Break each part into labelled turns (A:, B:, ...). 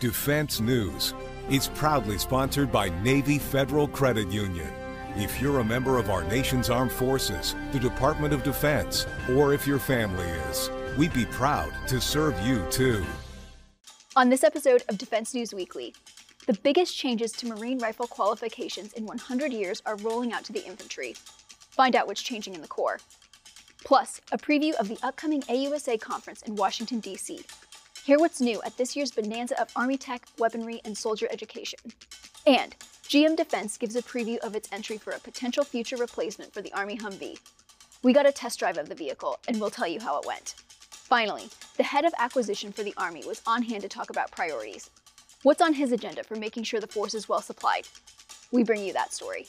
A: Defense News is proudly sponsored by Navy Federal Credit Union. If you're a member of our nation's armed forces, the Department of Defense, or if your family is, we'd be proud to serve you too.
B: On this episode of Defense News Weekly, the biggest changes to Marine rifle qualifications in 100 years are rolling out to the infantry. Find out what's changing in the Corps. Plus, a preview of the upcoming AUSA conference in Washington, D.C. Hear what's new at this year's bonanza of Army tech, weaponry, and soldier education. And GM Defense gives a preview of its entry for a potential future replacement for the Army Humvee. We got a test drive of the vehicle, and we'll tell you how it went. Finally, the head of acquisition for the Army was on hand to talk about priorities. What's on his agenda for making sure the force is well supplied? We bring you that story.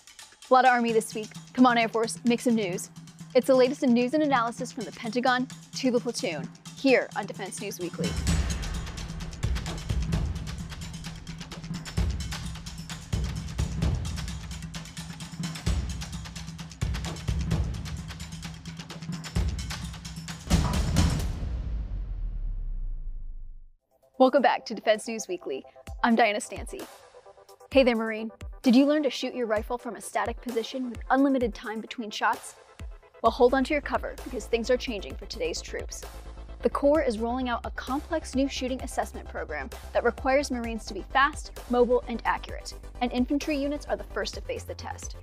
B: A lot of Army this week. Come on, Air Force, make some news. It's the latest in news and analysis from the Pentagon to the platoon, here on Defense News Weekly. Welcome back to Defense News Weekly. I'm Diana Stancy. Hey there, Marine. Did you learn to shoot your rifle from a static position with unlimited time between shots? Well, hold on to your cover because things are changing for today's troops. The Corps is rolling out a complex new shooting assessment program that requires Marines to be fast, mobile, and accurate, and infantry units are the first to face the test.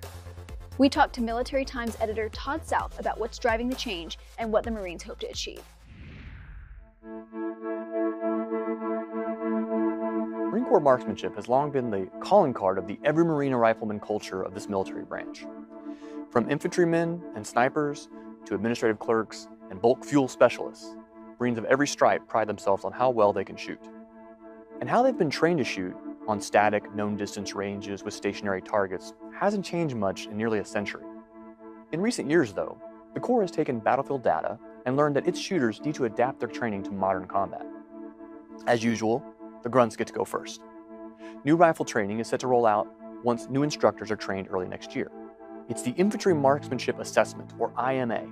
B: We talked to Military Times editor Todd South about what's driving the change and what the Marines hope to achieve.
C: Marine Corps marksmanship has long been the calling card of the every Marine and rifleman culture of this military branch. From infantrymen and snipers to administrative clerks and bulk fuel specialists, Marines of every stripe pride themselves on how well they can shoot. And how they've been trained to shoot on static, known distance ranges with stationary targets hasn't changed much in nearly a century. In recent years, though, the Corps has taken battlefield data and learned that its shooters need to adapt their training to modern combat. As usual, the grunts get to go first. New rifle training is set to roll out once new instructors are trained early next year. It's the Infantry Marksmanship Assessment, or IMA,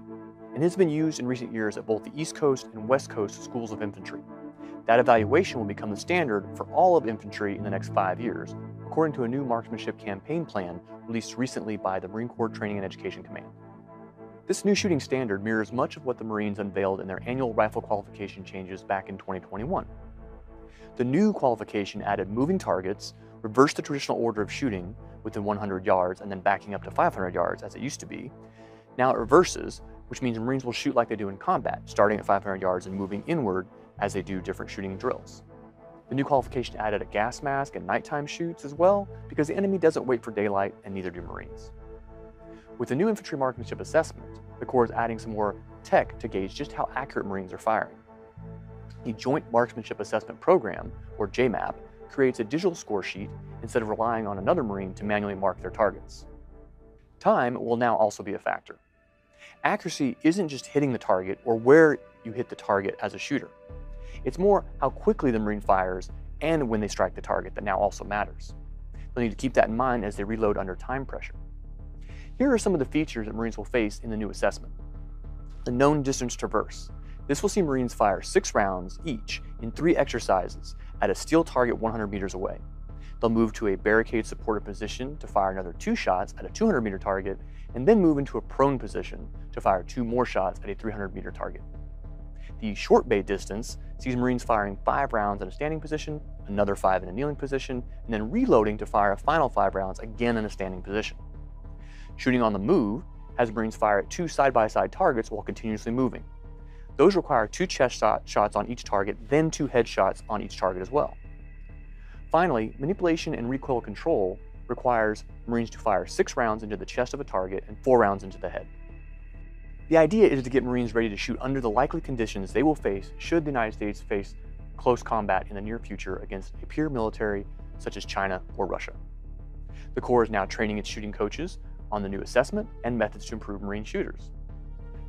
C: and has been used in recent years at both the East Coast and West Coast schools of infantry. That evaluation will become the standard for all of infantry in the next 5 years, according to a new marksmanship campaign plan released recently by the Marine Corps Training and Education Command. This new shooting standard mirrors much of what the Marines unveiled in their annual rifle qualification changes back in 2021. The new qualification added moving targets, reversed the traditional order of shooting within 100 yards and then backing up to 500 yards as it used to be. Now it reverses, which means Marines will shoot like they do in combat, starting at 500 yards and moving inward as they do different shooting drills. The new qualification added a gas mask and nighttime shoots as well, because the enemy doesn't wait for daylight and neither do Marines. With the new infantry marksmanship assessment, the Corps is adding some more tech to gauge just how accurate Marines are firing. The Joint Marksmanship Assessment Program, or JMAP, creates a digital score sheet instead of relying on another Marine to manually mark their targets. Time will now also be a factor. Accuracy isn't just hitting the target or where you hit the target as a shooter. It's more how quickly the Marine fires and when they strike the target that now also matters. They'll need to keep that in mind as they reload under time pressure. Here are some of the features that Marines will face in the new assessment. The known distance traverse. This will see Marines fire 6 rounds each in 3 exercises at a steel target 100 meters away. They'll move to a barricade supported position to fire another 2 shots at a 200 meter target, and then move into a prone position to fire 2 more shots at a 300 meter target. The short bay distance sees Marines firing 5 rounds in a standing position, another 5 in a kneeling position, and then reloading to fire a final 5 rounds again in a standing position. Shooting on the move has Marines fire at 2 side-by-side targets while continuously moving. Those require 2 chest shots on each target, then 2 headshots on each target as well. Finally, manipulation and recoil control requires Marines to fire 6 rounds into the chest of a target and 4 rounds into the head. The idea is to get Marines ready to shoot under the likely conditions they will face should the United States face close combat in the near future against a peer military such as China or Russia. The Corps is now training its shooting coaches on the new assessment and methods to improve Marine shooters.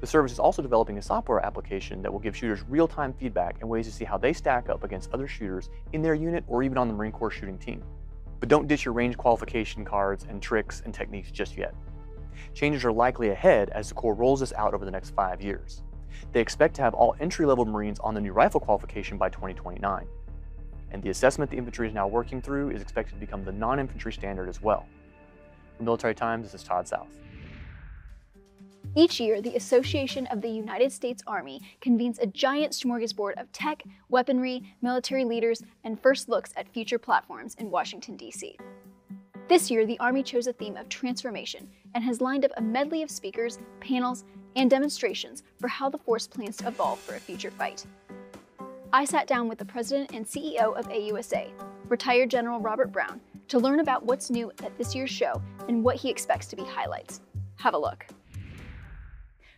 C: The service is also developing a software application that will give shooters real-time feedback and ways to see how they stack up against other shooters in their unit or even on the Marine Corps shooting team. But don't ditch your range qualification cards and tricks and techniques just yet. Changes are likely ahead as the Corps rolls this out over the next 5 years. They expect to have all entry-level Marines on the new rifle qualification by 2029. and the assessment the infantry is now working through is expected to become the non-infantry standard as well. For Military Times, this is Todd South.
B: Each year, the Association of the United States Army convenes a giant smorgasbord of tech, weaponry, military leaders, and first looks at future platforms in Washington, D.C. This year, the Army chose a theme of transformation and has lined up a medley of speakers, panels, and demonstrations for how the force plans to evolve for a future fight. I sat down with the President and CEO of AUSA, retired General Robert Brown, to learn about what's new at this year's show and what he expects to be highlights. Have a look.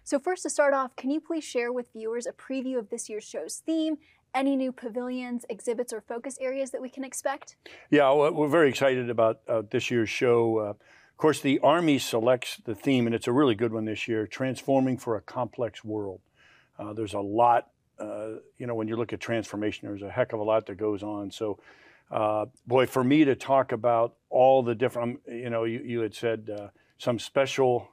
B: So first, to start off, can you please share with viewers a preview of this year's show's theme, any new pavilions, exhibits, or focus areas that we can expect?
D: Yeah, well, we're very excited about this year's show. Of course, the Army selects the theme, and it's a really good one this year, Transforming for a Complex World. There's a lot, when you look at transformation, there's a heck of a lot that goes on. So, boy, for me to talk about all the different, you had said some special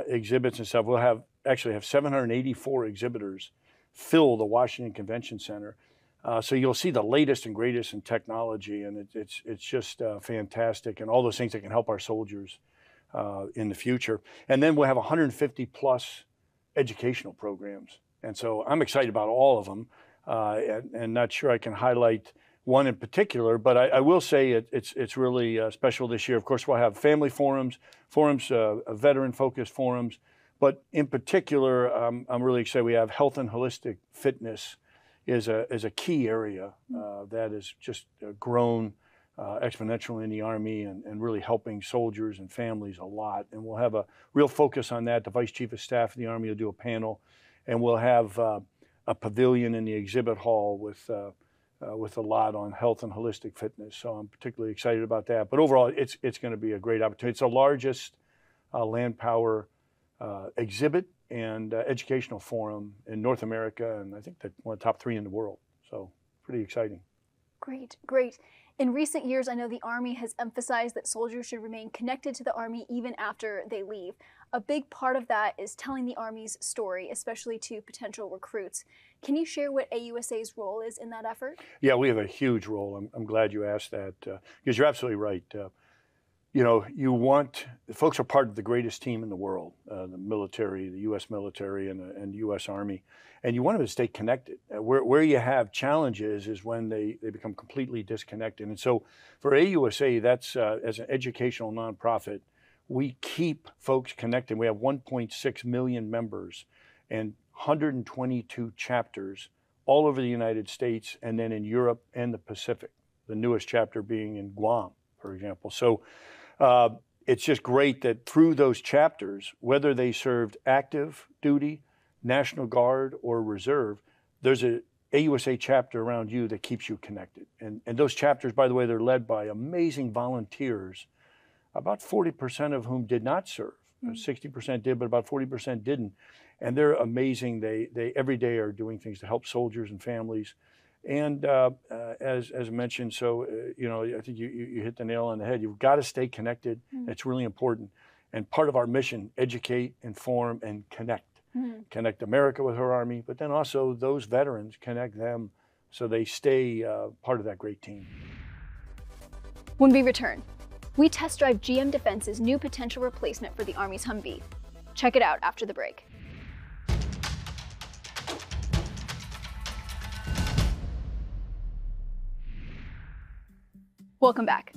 D: exhibits and stuff. We'll actually have 784 exhibitors fill the Washington Convention Center. So you'll see the latest and greatest in technology, and it's just fantastic, and all those things that can help our soldiers in the future. And then we'll have 150 plus educational programs. And so I'm excited about all of them, and not sure I can highlight one in particular, but I will say it's really special this year. Of course, we'll have family forums, veteran-focused forums, but in particular, I'm really excited. We have health and holistic fitness is a key area that has just grown exponentially in the Army and really helping soldiers and families a lot. And we'll have a real focus on that. The Vice Chief of Staff of the Army will do a panel, and we'll have a pavilion in the exhibit hall with a lot on health and holistic fitness. So I'm particularly excited about that. But overall, it's going to be a great opportunity. It's the largest land power exhibit and educational forum in North America, and I think that one of the top 3 in the world. So pretty exciting.
B: Great, great. In recent years, I know the Army has emphasized that soldiers should remain connected to the Army even after they leave. A big part of that is telling the Army's story, especially to potential recruits. Can you share what AUSA's role is in that effort? Yeah,
D: we have a huge role. I'm glad you asked that, because you're absolutely right. Folks are part of the greatest team in the world, the military, the U.S. military and the U.S. Army, and you want them to stay connected. Where you have challenges is when they become completely disconnected. And so for AUSA, that's as an educational nonprofit, we keep folks connected. We have 1.6 million members and 122 chapters all over the United States and then in Europe and the Pacific, the newest chapter being in Guam, for example. So it's just great that through those chapters, whether they served active duty, National Guard, or Reserve, there's a AUSA chapter around you that keeps you connected. And those chapters, by the way, they're led by amazing volunteers, about 40% of whom did not serve. 60% did, but about 40% didn't. And they're amazing. They every day are doing things to help soldiers and families. And as mentioned, so, I think you hit the nail on the head. You've got to stay connected. It's really important. And part of our mission, educate, inform, and connect. Connect America with her Army, but then also those veterans, connect them so they stay part of that great team.
B: When we return, we test drive GM Defense's new potential replacement for the Army's Humvee. Check it out after the break. Welcome back.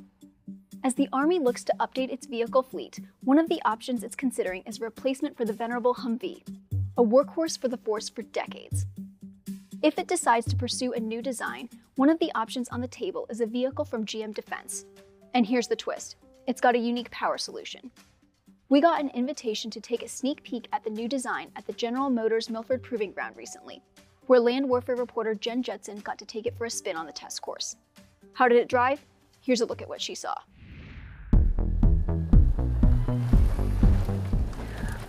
B: As the Army looks to update its vehicle fleet, one of the options it's considering is a replacement for the venerable Humvee, a workhorse for the force for decades. If it decides to pursue a new design, one of the options on the table is a vehicle from GM Defense. And here's the twist. It's got a unique power solution. We got an invitation to take a sneak peek at the new design at the General Motors Milford Proving Ground recently, where land warfare reporter Jen Judson got to take it for a spin on the test course. How did it drive? Here's a look at what she saw.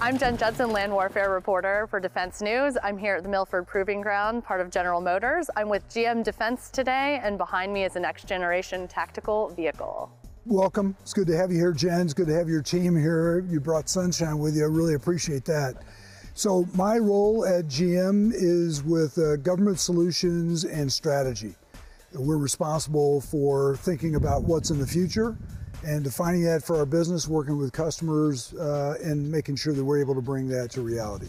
E: I'm Jen Judson, land warfare reporter for Defense News. I'm here at the Milford Proving Ground, part of General Motors. I'm with GM Defense today, and behind me is a next generation tactical vehicle.
F: Welcome. It's good to have you here, Jen. It's good to have your team here. You brought sunshine with you. I really appreciate that. So my role at GM is with government solutions and strategy. We're responsible for thinking about what's in the future and defining that for our business, working with customers and making sure that we're able to bring that to reality.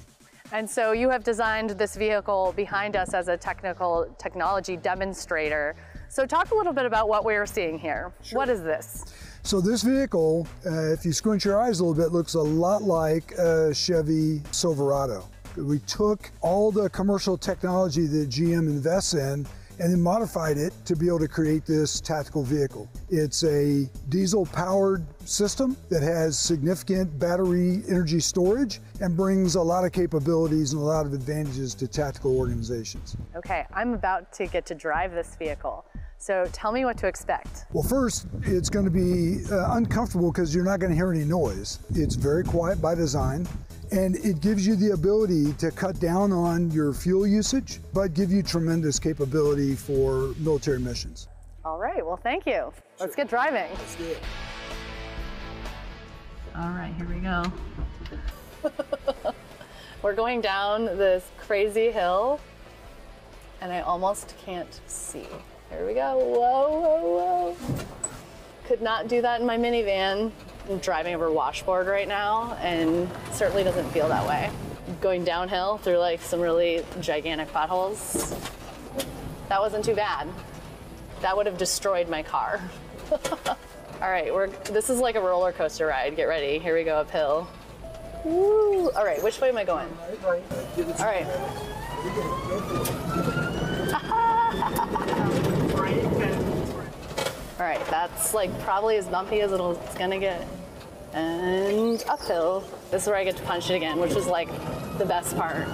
E: And so you have designed this vehicle behind us as a technology demonstrator. So talk a little bit about what we're seeing here. Sure. What is this?
F: So this vehicle, if you squint your eyes a little bit, looks a lot like a Chevy Silverado. We took all the commercial technology that GM invests in and then modified it to be able to create this tactical vehicle. It's a diesel-powered system that has significant battery energy storage and brings a lot of capabilities and a lot of advantages to tactical organizations.
E: Okay, I'm about to get to drive this vehicle. So tell me what to expect.
F: Well, first, it's going to be uncomfortable because you're not going to hear any noise. It's very quiet by design, and it gives you the ability to cut down on your fuel usage, but give you tremendous capability for military missions.
E: All right, well, thank you. Let's get driving.
F: Let's do it.
E: All right, here we go. We're going down this crazy hill, and I almost can't see. Here we go, whoa, whoa, whoa. Could not do that in my minivan. I'm driving over washboard right now, and it certainly doesn't feel that way. Going downhill through like some really gigantic potholes. That wasn't too bad. That would have destroyed my car. All right, this is like a roller coaster ride. Get ready, here we go uphill. Woo. All right, which way am I going? All right. All right, that's like probably as bumpy as it's gonna get. And uphill. This is where I get to punch it again, which is like the best part.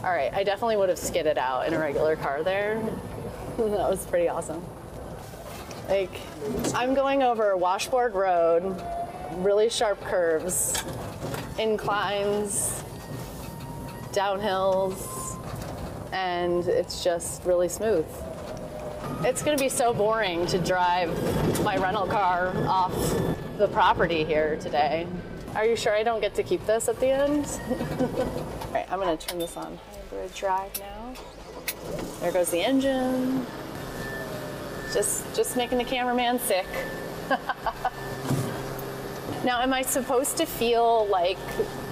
E: All right, I definitely would have skidded out in a regular car there. That was pretty awesome. Like, I'm going over washboard road, really sharp curves, inclines, downhills, and it's just really smooth. It's gonna be so boring to drive my rental car off the property here today. Are you sure I don't get to keep this at the end? All right, I'm gonna turn this on hybrid drive now. There goes the engine. Just making the cameraman sick. Now, am I supposed to feel like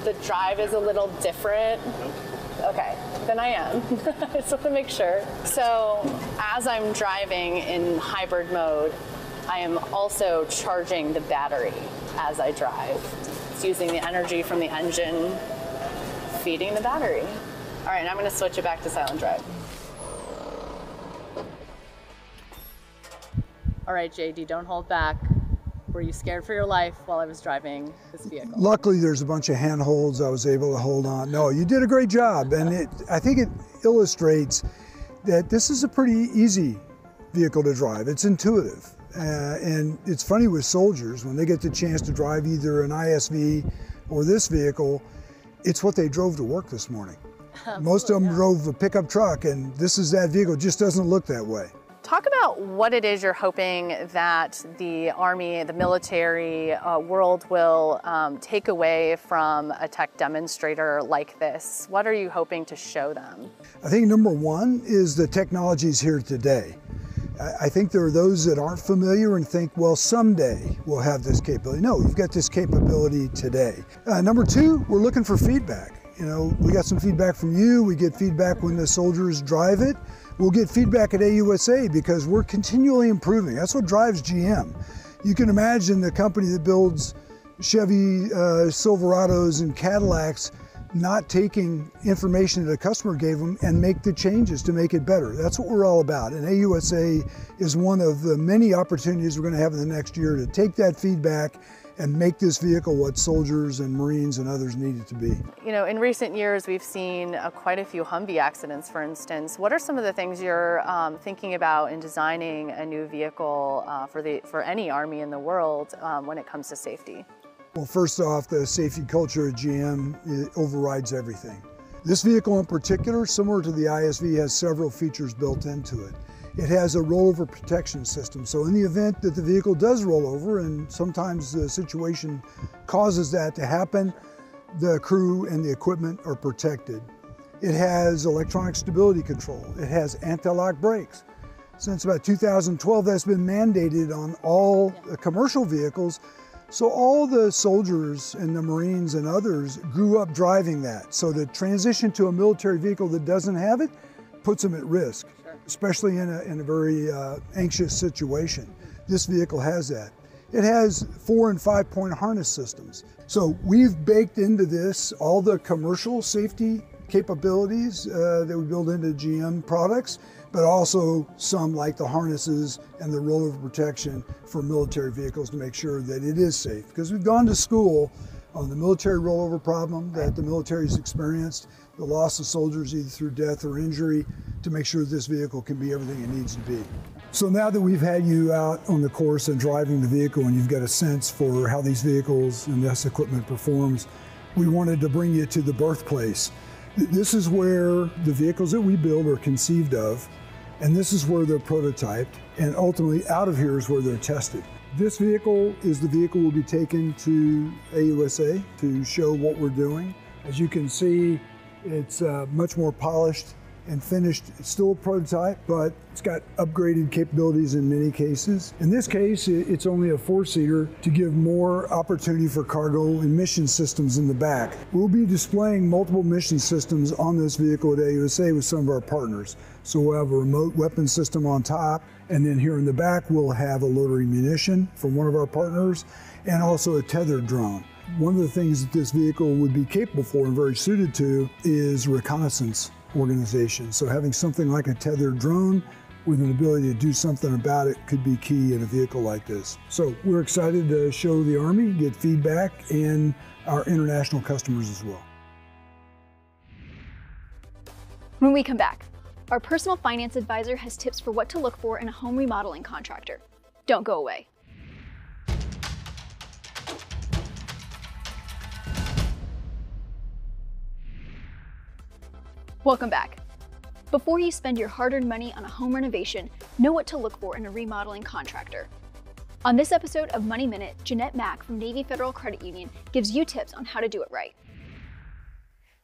E: the drive is a little different? Nope. Okay, then I am. I just want to make sure. So as I'm driving in hybrid mode, I am also charging the battery as I drive. It's using the energy from the engine, feeding the battery. All right, I'm going to switch it back to silent drive. All right, JD, don't hold back. Were you scared for your life while I was driving this vehicle?
F: Luckily, there's a bunch of handholds I was able to hold on. No, you did a great job, and I think it illustrates that this is a pretty easy vehicle to drive. It's intuitive, and it's funny with soldiers, when they get the chance to drive either an ISV or this vehicle, it's what they drove to work this morning. Most of them drove a pickup truck, and this is that vehicle. It just doesn't look that way.
E: Talk about what it is you're hoping that the Army, the military world will take away from a tech demonstrator like this. What are you hoping to show them? I
F: think number one is the technology's here today. I think there are those that aren't familiar and think, well, someday we'll have this capability. No, you've got this capability today. Number two, we're looking for feedback. You know, we got some feedback from you. We get feedback when the soldiers drive it. We'll get feedback at AUSA because we're continually improving. That's what drives GM. You can imagine the company that builds Chevy Silverados and Cadillacs not taking information that a customer gave them and make the changes to make it better. That's what we're all about. And AUSA is one of the many opportunities we're going to have in the next year to take that feedback and make this vehicle what soldiers and Marines and others need it to be. You know, in recent years, we've seen quite a few Humvee accidents, for instance. What are some of the things you're thinking about in designing a new vehicle for any Army in the world when it comes to safety? Well, first off, the safety culture at GM overrides everything. This vehicle in particular, similar to the ISV, has several features built into it. It has a rollover protection system, so in the event that the vehicle does roll over, and sometimes the situation causes that to happen, the crew and the equipment are protected. It has electronic stability control. It has anti-lock brakes. Since about 2012, that's been mandated on all commercial vehicles. So all the soldiers and the Marines and others grew up driving that. So the transition to a military vehicle that doesn't have it puts them at risk, especially in a very anxious situation. This vehicle has that. It has 4- and 5-point harness systems. So we've baked into this all the commercial safety capabilities that we build into GM products, but also some like the harnesses and the rollover protection for military vehicles to make sure that it is safe. Because we've gone to school on the military rollover problem that the military's experienced, the loss of soldiers either through death or injury, to make sure this vehicle can be everything it needs to be. So now that we've had you out on the course and driving the vehicle and you've got a sense for how these vehicles and this equipment performs, we wanted to bring you to the birthplace. This is where the vehicles that we build are conceived of, and this is where they're prototyped, and ultimately out of here is where they're tested. This vehicle is the vehicle we'll be taken to AUSA to show what we're doing. As you can see, it's much more polished and finished. It's still a prototype, but it's got upgraded capabilities in many cases. In this case, it's only a 4-seater to give more opportunity for cargo and mission systems in the back. We'll be displaying multiple mission systems on this vehicle at AUSA with some of our partners. So we'll have a remote weapon system on top, and then here in the back, we'll have a loitering munition from one of our partners, and also a tethered drone. One of the things that this vehicle would be capable for and very suited to is reconnaissance organization. So having something like a tethered drone with an ability to do something about it could be key in a vehicle like this. So we're excited to show the Army, get feedback, and our international customers as well.
B: When we come back, our personal finance advisor has tips for what to look for in a home remodeling contractor. Don't go away. Welcome back. Before you spend your hard-earned money on a home renovation, know what to look for in a remodeling contractor. On this episode of Money Minute, Jeanette Mack from Navy Federal Credit Union gives you tips on how to do it right.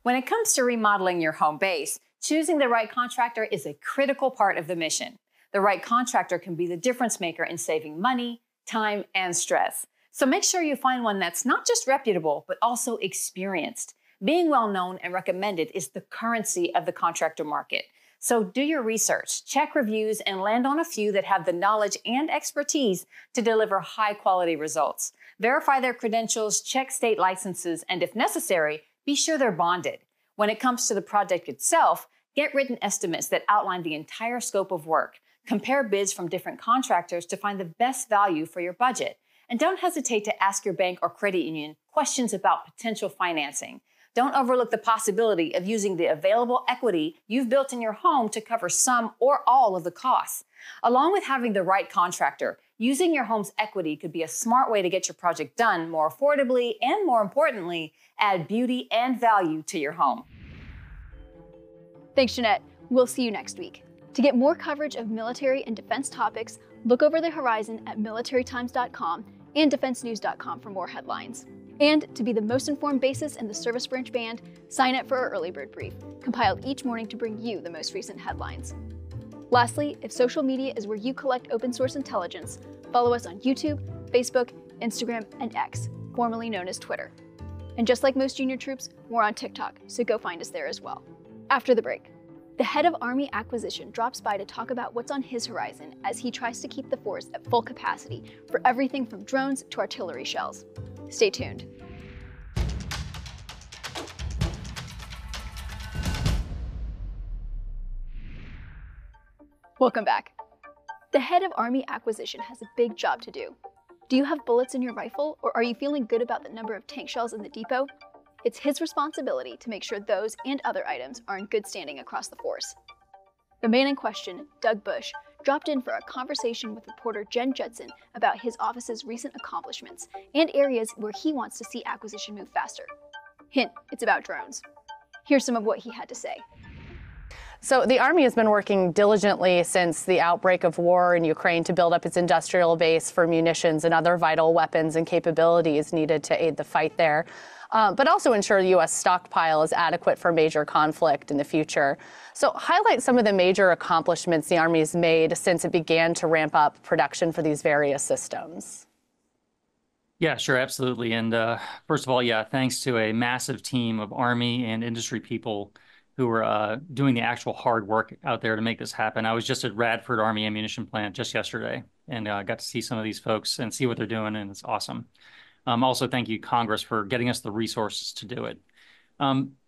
G: When it comes to remodeling your home base, choosing the right contractor is a critical part of the mission. The right contractor can be the difference maker in saving money, time, and stress. So make sure you find one that's not just reputable, but also experienced. Being well-known and recommended is the currency of the contractor market. So do your research, check reviews, and land on a few that have the knowledge and expertise to deliver high-quality results. Verify their credentials, check state licenses, and if necessary, be sure they're bonded. When it comes to the project itself, get written estimates that outline the entire scope of work. Compare bids from different contractors to find the best value for your budget. And don't hesitate to ask your bank or credit union questions about potential financing. Don't overlook the possibility of using the available equity you've built in your home to cover some or all of the costs. Along with having the right contractor, using your home's equity could be a smart way to get your project done more affordably and, more importantly, add beauty and value to your home.
B: Thanks, Jeanette. We'll see you next week. To get more coverage of military and defense topics, look over the horizon at militarytimes.com and defensenews.com for more headlines. And to be the most informed basis in the Service Branch Band, sign up for our Early Bird Brief, compiled each morning to bring you the most recent headlines. Lastly, if social media is where you collect open source intelligence, follow us on YouTube, Facebook, Instagram, and X, formerly known as Twitter. And just like most junior troops, we're on TikTok, so go find us there as well. After the break, the head of Army Acquisition drops by to talk about what's on his horizon as he tries to keep the force at full capacity for everything from drones to artillery shells. Stay tuned. Welcome back. The head of Army Acquisition has a big job to do. Do you have bullets in your rifle, or are you feeling good about the number of tank shells in the depot? It's his responsibility to make sure those and other items are in good standing across the force. The man in question, Doug Bush, dropped in for a conversation with reporter Jen Judson about his office's recent accomplishments and areas where he wants to see acquisition move faster. Hint, it's about drones. Here's some of what he had to say.
E: So the Army has been working diligently since the outbreak of war in Ukraine to build up its industrial base for munitions and other vital weapons and capabilities needed to aid the fight there. but also ensure the U.S. stockpile is adequate for major conflict in the future. So highlight some of the major accomplishments the Army has made since it began to ramp up production for these various systems.
H: Yeah, sure, absolutely. And first of all, yeah, thanks to a massive team of Army and industry people who were doing the actual hard work out there to make this happen. I was just at Radford Army Ammunition Plant just yesterday and got to see some of these folks and see what they're doing, and it's awesome. Also, thank you, Congress, for getting us the resources to do it.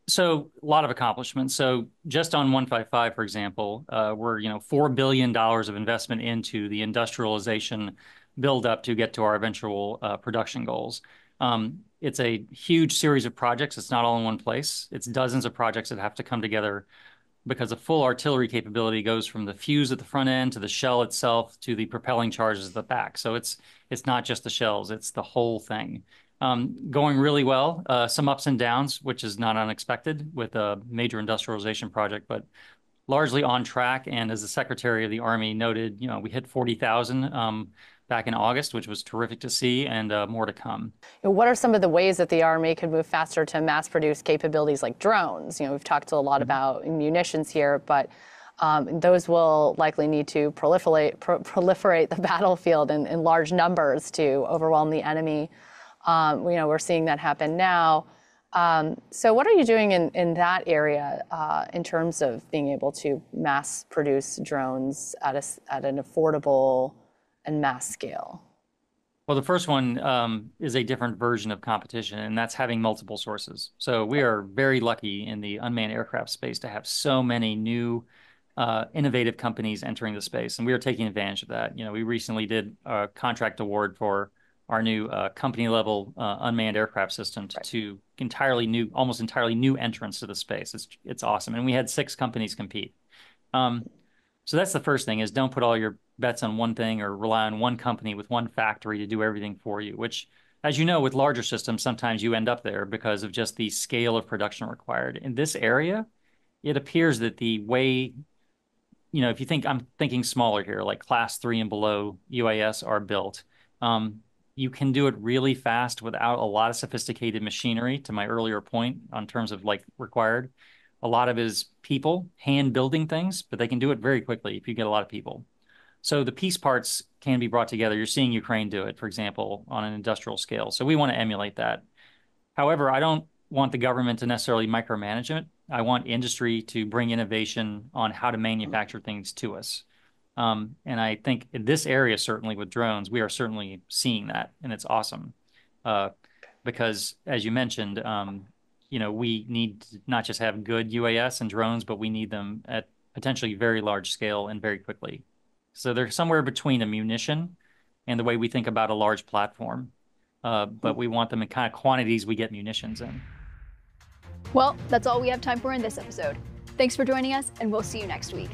H: So a lot of accomplishments. So just on 155, for example, we're $4 billion of investment into the industrialization build up to get to our eventual production goals. It's a huge series of projects. It's not all in one place. It's dozens of projects that have to come together because the full artillery capability goes from the fuse at the front end to the shell itself to the propelling charges at the back. So it's not just the shells, it's the whole thing. Going really well, some ups and downs, which is not unexpected with a major industrialization project, but largely on track. And as the Secretary of the Army noted, we hit 40,000 back in August, which was terrific to see, and more to come.
E: What are some of the ways that the Army could move faster to mass produce capabilities like drones? We've talked a lot about munitions here, but those will likely need to proliferate the battlefield in large numbers to overwhelm the enemy. We're seeing that happen now. So what are you doing in that area in terms of being able to mass produce drones at an affordable and mass scale?
H: Well, the first one is a different version of competition, and that's having multiple sources. So we are very lucky in the unmanned aircraft space to have so many new innovative companies entering the space, and we are taking advantage of that. We recently did a contract award for our new company-level unmanned aircraft system to almost entirely new entrants to the space. It's awesome, and we had 6 companies compete. So that's the first thing: is don't put all your bets on one thing or rely on one company with one factory to do everything for you, which, as you know, with larger systems, sometimes you end up there because of just the scale of production required. In this area, it appears that the way, if you think, I'm thinking smaller here, like class 3 and below UAS are built, you can do it really fast without a lot of sophisticated machinery, to my earlier point, on terms of required. A lot of it is people hand building things, but they can do it very quickly if you get a lot of people. So the piece parts can be brought together. You're seeing Ukraine do it, for example, on an industrial scale. So we want to emulate that. However, I don't want the government to necessarily micromanage it. I want industry to bring innovation on how to manufacture things to us. And I think in this area, certainly with drones, we are certainly seeing that, and it's awesome. Because, as you mentioned, we need to not just have good UAS and drones, but we need them at potentially very large scale and very quickly. So they're somewhere between a munition and the way we think about a large platform. But we want them in kind of quantities we get munitions in.
B: Well, that's all we have time for in this episode. Thanks for joining us, and we'll see you next week.